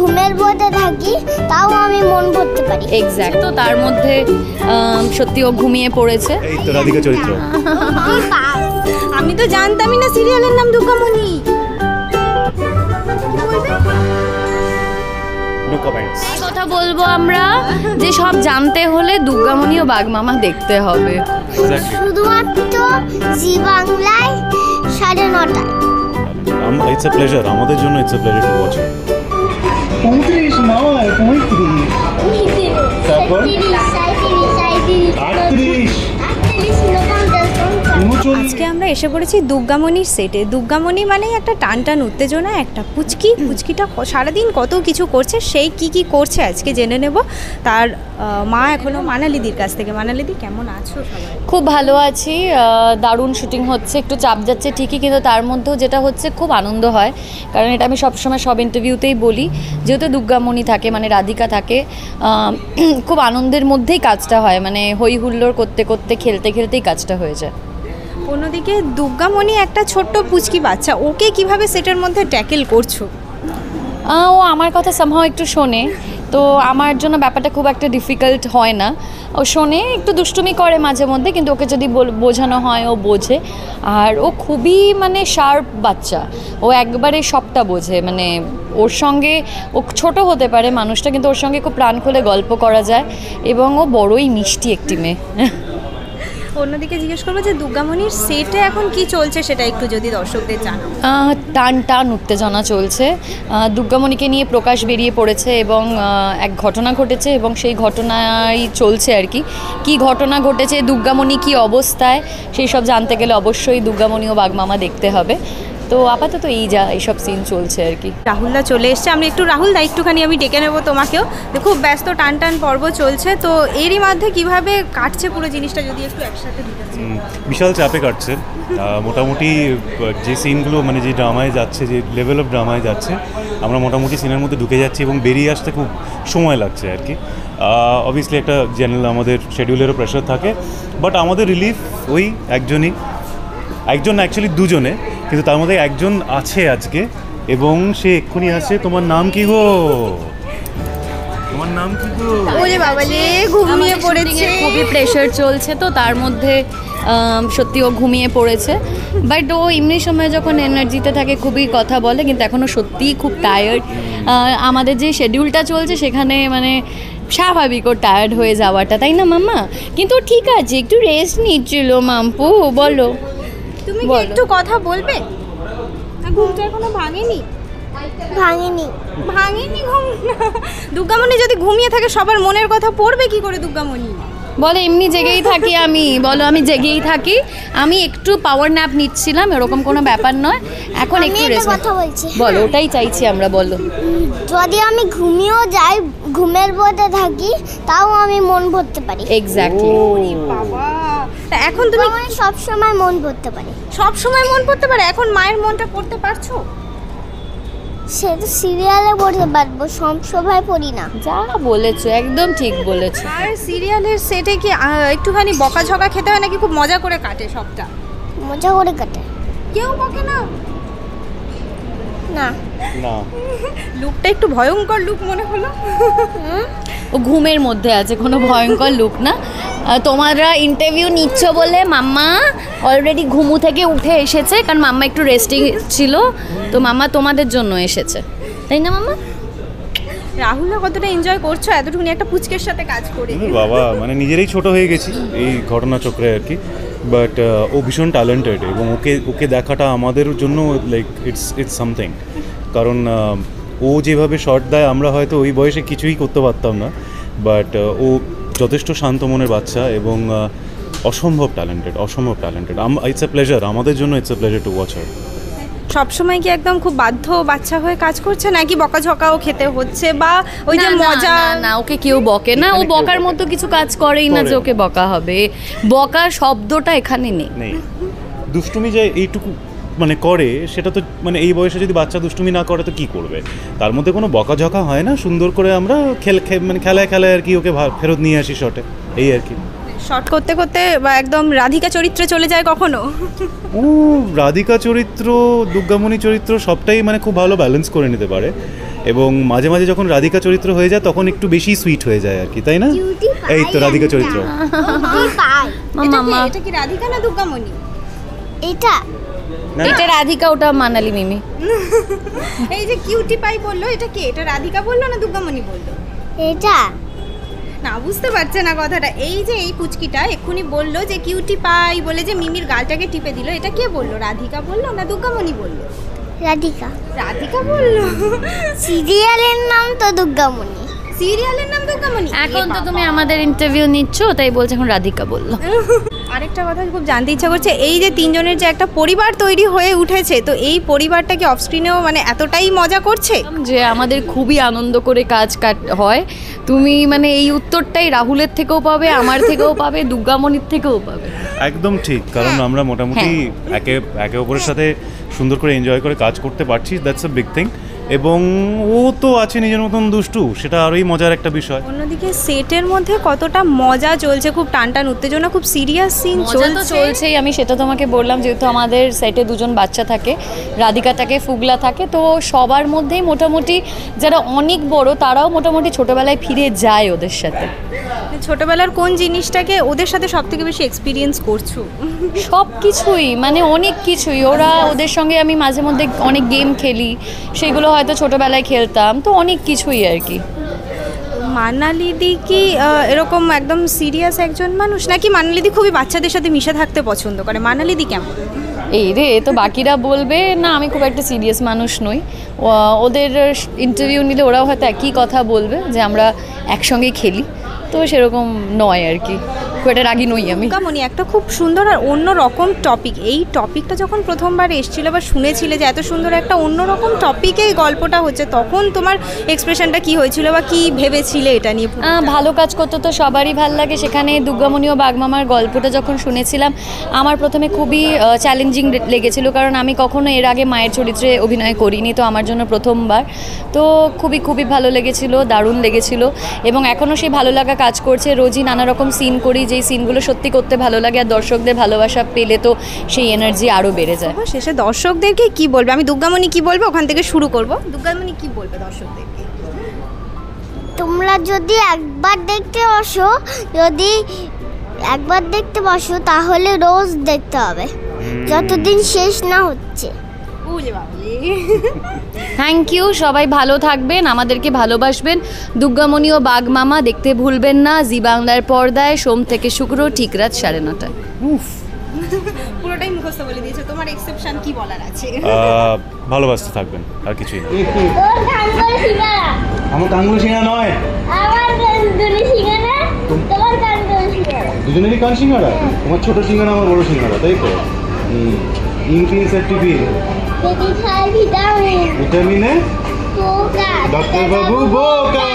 ঘুমের মধ্যে থাকি তাও আমি মন ভরতে পারি। এক্স্যাক্ট, তো তার মধ্যে সত্যি ও ঘুমিয়ে পড়েছে। এই তো রাধিকা চরিত্র। আমি তো জানতামই না সিরিয়ালের নাম দুর্গামণি। কথা বলবো আমরা যে সব জানতে হলে দুর্গামণি ও বাঘমামা দেখতে হবে। শুধুমাত্র জি বাংলায় 9:30। ইটস আ প্লেজার, আমাদের জন্য it's a pleasure to watch. 35 নয় 35 তারপর 38 আজকে আমরা এসে পড়েছি দুর্গামণির সেটে। দুর্গামণি মানেই একটা টান টান উত্তেজনা, একটা পুচকিটা সারাদিন কত কিছু করছে, সেই কি করছে আজকে জেনে নেব তার মা এখনও মানালিদির কাছ থেকে। মানালিদি, কেমন আছো? খুব ভালো আছি, দারুণ শুটিং হচ্ছে, একটু চাপ যাচ্ছে ঠিকই, কিন্তু তার মধ্যেও যেটা হচ্ছে খুব আনন্দ হয়, কারণ এটা আমি সবসময় সব ইন্টারভিউতেই বলি, যেহেতু দুর্গামণি থাকে মানে রাধিকা থাকে, খুব আনন্দের মধ্যেই কাজটা হয়, মানে হই হুল্লোড় করতে করতে খেলতে খেলতেই কাজটা হয়ে যায়। অন্যদিকে দুর্গামণি একটা ছোট্ট পুচকি বাচ্চা, ওকে কিভাবে সেটের মধ্যে ট্যাকেল করছো? ও আমার কথা সামহাও একটু শোনে, তো আমার জন্য ব্যাপারটা খুব একটা ডিফিকাল্ট হয় না। ও শোনে, একটু দুষ্টুমি করে মাঝে মধ্যে, কিন্তু ওকে যদি বোঝানো হয় ও বোঝে। আর ও খুবই মানে শার্প বাচ্চা, ও একবারে সবটা বোঝে, মানে ওর সঙ্গে ও ছোট হতে পারে মানুষটা, কিন্তু ওর সঙ্গে খুব প্রাণ খুলে গল্প করা যায়, এবং ও বড়ই মিষ্টি একটি মেয়ে। অন্যদিকে জিজ্ঞেস করবো যে দুর্গামণির সেটে এখন কি চলছে সেটা একটু যদি দর্শকদের জানো। টান টান উত্তেজনা চলছে, দুর্গামণিকে নিয়ে প্রকাশ বেরিয়ে পড়েছে, এবং এক ঘটনা ঘটেছে, এবং সেই ঘটনাই চলছে আর কি। কী ঘটনা ঘটেছে, দুর্গামণি কী অবস্থায়, সেই সব জানতে গেলে অবশ্যই দুর্গামণি ও বাঘমামা দেখতে হবে। তো আপাতত এইসব সিন চলছে আর কি। রাহুলদা চলে এসছে, আমি একটু রাহুলদা একটুখানি আমি ডেকে নেবো তোমাকেও। খুব ব্যস্ত টান টান পর্ব চলছে, তো এরই মধ্যে কিভাবে কাটছে পুরো জিনিসটা যদি একটু একসাথে দিতে। বিশাল চাপে কাটছে, মোটামুটি যে সিনগুলো মানে যে ড্রামায় যাচ্ছে, যে লেভেল অফ ড্রামায় যাচ্ছে, আমরা মোটামুটি সিনের মধ্যে ঢুকে যাচ্ছি, এবং বেরিয়ে আসতে খুব সময় লাগছে আর কি। অবভিয়াসলি একটা জেনারেল আমাদের শিডিউলেরও প্রেশার থাকে, বাট আমাদের রিলিফ ওই একজন অ্যাকচুয়ালি দুজনে, কিন্তু তার মধ্যে একজন আছে আজকে, এবং সে এক্ষুনি আসছে। তোমার নাম কি গো? তোমার নাম কি গো? ওরে বাবা রে, ঘুমিয়ে পড়েছে, খুবই প্রেশার চলছে, তো তার মধ্যে সত্যি ও ঘুমিয়ে পড়েছে। বাট ও এমনি সময় যখন এনার্জিতে থাকে খুবই কথা বলে, কিন্তু এখনও সত্যিই খুব টায়ার্ড। আমাদের যে শিডিউলটা চলছে সেখানে মানে স্বাভাবিক ও টায়ার্ড হয়ে যাওয়াটা, তাই না মাম্মা? কিন্তু ঠিক আছে, একটু রেস্ট নিচ্ছিল মাম্পু। বলো, তুমি কি একটু কথা বলবে? ঘুমটা এখনো ভাঙেনি ঘুম। দুর্গামণি যদি ঘুমিয়ে থাকে সবার মনের কথা পড়বে কি করে দুর্গামণি? বলে এমনি জেগেই থাকি আমি, বলো আমি জেগেই থাকি, আমি একটু পাওয়ার ন্যাপ নিচ্ছিলাম, এরকম কোনো ব্যাপার নয়, এখন একটু রেস্ট। কথা বলছি, বলো, ওটাই চাইছি আমরা, বলো। যদি আমি ঘুমিয়েও যাই, ঘুমের মধ্যে থাকি তাও আমি মন ভরতে পারি। এক্স্যাক্টলি। বাবা, এখন তুমি সব সময় মন ভরতে পারি। সব সময় মন পড়তে পারে? এখন মায়ের মনটা পড়তে পারছো? সে তো সিরিয়ালে পড়তে পারবো, সব সময় পড়ি না। যা বলেছো একদম ঠিক বলেছো। আর সিরিয়ালের সেটে কি একটুখানি বকাঝকা খেতে হয় নাকি খুব মজা করে কাটে সবটা? মজা করে কাটে। কেউ বকে না? না না, লুকটা একটু ভয়ঙ্কর লুক মনে হলো। ও ঘুমের মধ্যে আছে, কোনো ভয়ঙ্কর লুক না। তোমরা ইন্টারভিউ নিচ্ছ বলে মাম্মা অলরেডি ঘুমু থেকে উঠে এসেছে, কারণ মাম্মা একটু রেস্টিং ছিল, তো মাম্মা তোমাদের জন্য এসেছে, তাই না মাম্মা? রাহুলরা কতটা এনজয় করছো এতটুকুনি একটা পুচকের সাথে কাজ করে? বাবা, মানে নিজেরাই ছোট হয়ে গেছি এই ঘটনাচক্রে আর কি, বাট ও ভীষণ ট্যালেন্টেড, এবং ওকে দেখাটা আমাদের জন্য লাইক ইটস সামথিং, কারণ ও যেভাবে শট দেয় আমরা হয়তো ওই বয়সে কিছুই করতে পারতাম না, বাট ও যথেষ্ট শান্ত মনের বাচ্চা, এবং অসম্ভব ট্যালেন্টেড। ইটস এ প্লেজার, আমাদের জন্য it's a pleasure to watch her. সবসময় কি একদম খুব বাধ্য বাচ্চা হয়ে কাজ করছে, নাকি বকাঝকাও খেতে হচ্ছে, বা ওই যে মজা? না, ওকে কেউ বকে না, ও বকার মতো কিছু কাজ করেই না যে ওকে বকা হবে, বকা শব্দটা এখানে নেই। দুষ্টুমি যে এইটুকু মানে করে, সেটা তো মানে এই বয়সে যদি বাচ্চা দুষ্টুমি না করে তো কি করবে? তার মধ্যে কোনো বকাঝকা হয় না, সুন্দর করে আমরা মানে খেলায় আর কি ওকে ফেরত নিয়ে আসি শটে, এই আর কি। শর্ট করতে করতে বা একদম রাধিকা চরিত্রে চলে যায় কখনো? ও রাধিকা চরিত্র, দুর্গামণি চরিত্র সবটাই মানে খুব ভালো ব্যালেন্স করে নিতে পারে, এবং মাঝে মাঝে যখন রাধিকা চরিত্র হয়ে যায় তখন একটু বেশি সুইট হয়ে যায় আর কি, তাই না? এই তো রাধিকা চরিত্র। মামা এটা কি রাধিকা না দুর্গামণি? এটা এটা রাধিকা, ওটা মানালি মিমি। এই যে কিউটি পাই বললো, এটা কে? এটা রাধিকা বললো না দুর্গামণি বললো? এটা না, বুঝতে পারছে না কথাটা। এই যে এই পুচকিটা এক্ষুনি বললো যে কিউটি পাই বলে যে মিমির গালটাকে টিপে দিল, এটা কে বললো? রাধিকা বললো না দুর্গামণি বললো? রাধিকা। রাধিকা বললো। সিরিয়ালের নাম তো দুর্গামণি। সিরিয়ালের নাম দুর্গামণি? এখন তো তুমি আমাদের ইন্টারভিউ নিচ্ছ, তাই বলছে এখন রাধিকা বললো। আরেকটা কথা খুব জানতে ইচ্ছা করছে, এই যে তিনজনের যে একটা পরিবার তৈরি হয়ে উঠেছে, তো এই পরিবারটা কি অফস্ক্রিনেও মানে এতটাই মজা করছে? যে আমাদের খুবই আনন্দ করে কাজ হয়। তুমি মানে এই উত্তরটাই রাহুলের থেকেও পাবে, আমার থেকেও পাবে, দুর্গামণির থেকেও পাবে। একদম ঠিক, কারণ আমরা মোটামুটি একে একে অপরের সাথে সুন্দর করে এনজয় করে কাজ করতে পারছি, দ্যাটস আ বিগ থিং। এবং ও তো আছে নিজের মতন দুষ্টু, সেটা আরোই মজার একটা বিষয়। অন্যদিকে সেটের মধ্যে কতটা মজা চলছে, খুব টানটান উত্তেজনা, খুব সিরিয়াস সিন চলছেই। আমি সেটা তোমাকে বললাম, যেহেতু আমাদের সেটে দুজন বাচ্চা থাকে, রাধিকা থাকে, ফুগলা থাকে, তো সবার মধ্যেই মোটামুটি যারা অনেক বড় তারাও মোটামুটি ছোটবেলায় ফিরে যায় ওদের সাথে। ছোটবেলার কোন জিনিসটাকে ওদের সাথে সব থেকে বেশি এক্সপিরিয়েন্স করছো? সব কিছুই, মানে অনেক কিছুই। ওদের সঙ্গে আমি মাঝে মধ্যে অনেক গেম খেলি, সেগুলো হয়তো ছোটবেলায় খেলতাম, তো অনেক কিছুই আর কি। মানালিদি কি এরকম একদম সিরিয়াস একজন মানুষ, নাকি মানালিদি খুবই বাচ্চাদের সাথে মিশে থাকতে পছন্দ করে? মানালিদি কেমন? এই রে, তো বাকিরা বলবে। না, আমি খুব একটা সিরিয়াস মানুষ নই। ওদের ইন্টারভিউ নিলে ওরাও হয়তো একই কথা বলবে যে আমরা একসঙ্গে খেলি, তো সেরকম নয় আর কি, খুব একটা রাগী নই আমি। দুর্গামণি একটা খুব সুন্দর আর অন্য রকম টপিক। এই টপিকটা যখন প্রথমবার এসেছিল বা শুনেছিলে যে এত সুন্দর একটা অন্য রকম টপিকে গল্পটা হচ্ছে, তখন তোমার এক্সপ্রেশনটা কি হয়েছিল বা কি ভেবেছিলে এটা নিয়ে? ভালো কাজ করতে তো সবারই ভালো লাগে। সেখানে দুর্গামণি ও বাগমামার গল্পটা যখন শুনেছিলাম, আমার প্রথমে খুবই চ্যালেঞ্জিং লেগেছিল, কারণ আমি কখনো এর আগে মায়ের চরিত্রে অভিনয় করিনি, তো আমার জন্য প্রথমবার। তো খুবই ভালো লেগেছিল, দারুণ লেগেছিল, এবং এখনও সেই ভালো লাগা কাজ করছে। রোজই নানা রকম সিন করি, যেই সিনগুলো সত্যি করতে ভালো লাগে, আর দর্শকদের ভালোবাসা পেলে তো সেই এনার্জি আরও বেড়ে যায়। শেষে দর্শকদেরকে কি বলবে? আমি দুর্গামণি কি বলবে ওখান থেকে শুরু করব। দুর্গামণি কি বলবে দর্শকদেরকে? তোমরা যদি একবার দেখতে বসো তাহলে রোজ দেখতে হবে, যতদিন শেষ না হচ্ছে। থ্যাংক ইউ, সবাই ভালো থাকবেন, আমাদেরকে ভালোবাসবেন। দুর্গামণি ও বাগমামা দেখতে ভুলবেন না, জি বাংলার পর্দায় সোম থেকে শুক্র ঠিক রাত 9:30। পুরোটাই মুখস্থ বলে দিয়েছো, তোমার এক্সেপশন কি বলার আছে? ভালোবাসতে থাকবেন, আর কিছুই না। আমার কানগুলো সিঙ্গারা নয়, দুজনেরই কান সিঙ্গারা। তোমার ছোট সিঙ্গারা, আমার বড় সিঙ্গারা, তাই তো? ইনক্রিজ টিভি ভিটামিনে ডাক্তারবাবু বোকা।